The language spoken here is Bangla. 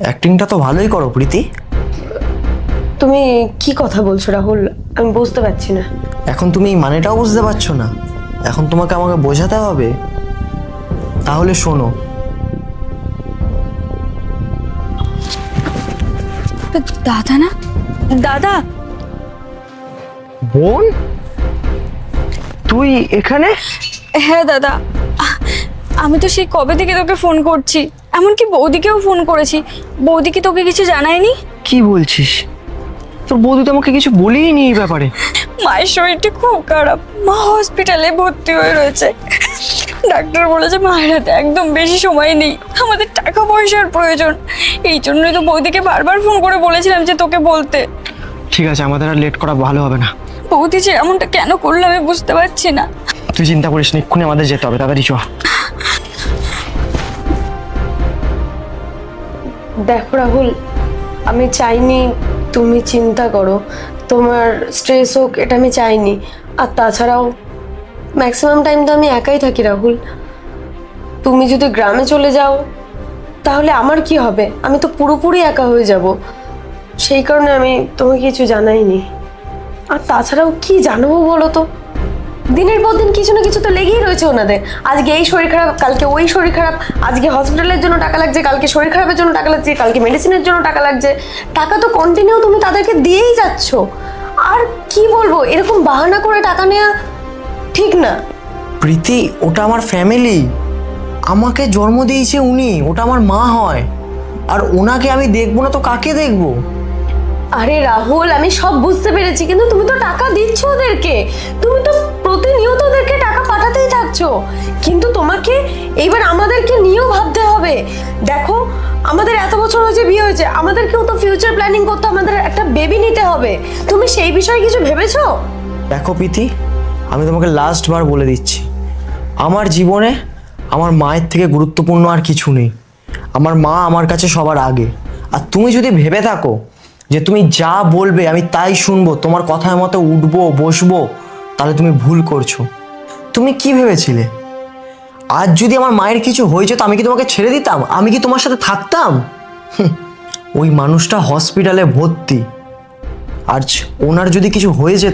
অ্যাক্টিংটা তো ভালোই করো প্রীতি। তুমি কি কথা বলছো রাহুল? আমি বুঝতে পারছি না। এখন তুমি এই মানেটাও বুঝতে পারছো না? এখন তোমাকে আমাকে বোঝাতে হবে। তাহলে শোনো, দাদা না, দাদা। বোন তুই এখানে? হ্যাঁ দাদা, আমি তো সেই কবে থেকে তোকে ফোন করছি, এমনকি বৌদিকেও ফোন করেছি। বৌদি কি তোকে কিছু জানায়নি? কি বলছিস? তোর বৌদি তো আমাকে কিছু বলেই নি এই ব্যাপারে। মায়ের শরীরটা খুব খারাপ, মা হসপিটালে ভর্তি হয়ে রয়েছে। ডাক্তার বলেছে মায়ের হাতে একদম বেশি সময় নেই, আমাদের টাকা পয়সার প্রয়োজন। এই জন্যই তো বৌদিকে বারবার ফোন করে বলেছিলাম যে তোকে বলতে। ঠিক আছে, আমাদের আর লেট করা ভালো হবে না। বৌদি যে এমনটা কেন করলো আমি বুঝতে পারছি না। তুই চিন্তা করিস না, এক্ষুনি আমাদের যেতে হবে, তাড়াতাড়ি চ। দেখো রাহুল, আমি চাইনি তুমি চিন্তা করো, তোমার স্ট্রেস হোক, এটা আমি চাইনি। আর তাছাড়াও ম্যাক্সিমাম টাইম তো আমি একাই থাকি রাহুল। তুমি যদি গ্রামে চলে যাও তাহলে আমার কি হবে? আমি তো পুরোপুরি একা হয়ে যাব। সেই কারণে আমি তোমাকে কিছু জানাইনি। আর তাছাড়াও কি জানাবো বলো তো, দিনের পর দিন কিছু না কিছু তো লেগেই রয়েছে ওনাদের। আজকে এই শরীর খারাপ, কালকে ওই শরীর খারাপ, আজকে হসপিটালের জন্য টাকা লাগছে, কালকে শরীর খারাপের জন্য টাকা লাগছে, কালকে মেডিসিনের জন্য টাকা লাগছে। টাকা তো কন্টিনিউ তুমি তাদেরকে দিয়েই যাচ্ছ। আর কি বলবো, এরকম বাহানা করে টাকা নেওয়া ঠিক না। প্রীতি, ওটা আমার ফ্যামিলি। আমাকে জন্ম দিয়েছে উনি, ওটা আমার মা হয়। আর ওনাকে আমি দেখবো না তো কাকে দেখবো? আরে রাহুল, আমি সব বুঝতে পেরেছি, কিন্তু তুমি তো টাকা দিচ্ছ ওদেরকে, তুমি তো প্রতিনিয়ত ওদেরকে টাকা পাঠাতেই থাকছো। কিন্তু তোমাকে এইবার আমাদেরকে নিয়েও ভাবতে হবে। দেখো, আমাদের এত বছর হয়েছে বিয়ে হয়েছে, আমাদেরকেও তো ফিউচার প্ল্যানিং করতে, আমাদের একটা বেবি নিতে হবে। তুমি সেই বিষয়ে কিছু ভেবেছো? দেখো প্রীতি, আমি তোমাকে লাস্ট বার বলে দিচ্ছি, আমার জীবনে আমার মায়ের থেকে গুরুত্বপূর্ণ আর কিছু নেই। আমার মা আমার কাছে সবার আগে। আর তুমি যদি ভেবে থাকো যে তুমি যা বলবে আমি তাই শুনবো, তোমার কথার মতো উঠবো বসবো, তাহলে তুমি ভুল করছো। তুমি কি ভেবেছিলে আজ যদি আমার মায়ের কিছু হয়ে যেত আমি কি তোমাকে ছেড়ে দিতাম? আমি কি তোমার সাথে থাকতাম? ওই মানুষটা হসপিটালে ভর্তি। আর ওনার যদি কিছু হয়ে যেত